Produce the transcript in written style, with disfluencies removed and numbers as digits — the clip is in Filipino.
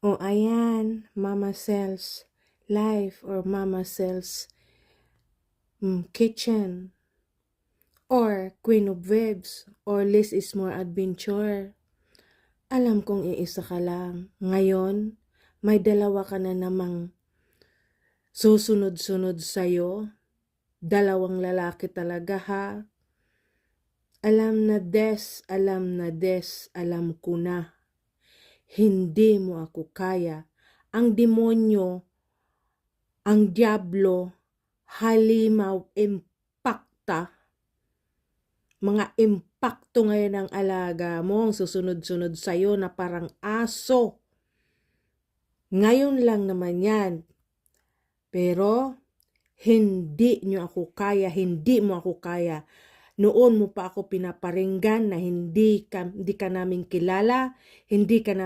O ayan, Mama Cells Life or Mama Cells Kitchen or Queen of Webs or Less is More Adventure. Alam kong iisa ka lang. Ngayon, may dalawa ka na namang susunod-sunod sa'yo. Dalawang lalaki talaga ha. Alam na alam ko na. Hindi mo ako kaya. Ang demonyo, ang diablo, halimaw, impakta. Mga impakto ngayon ang alaga mo, ang susunod-sunod sa'yo na parang aso. Ngayon lang naman yan. Pero, hindi nyo ako kaya, hindi mo ako kaya. Noon mo pa ako pinaparinggan na hindi ka namin kilala, hindi ka namin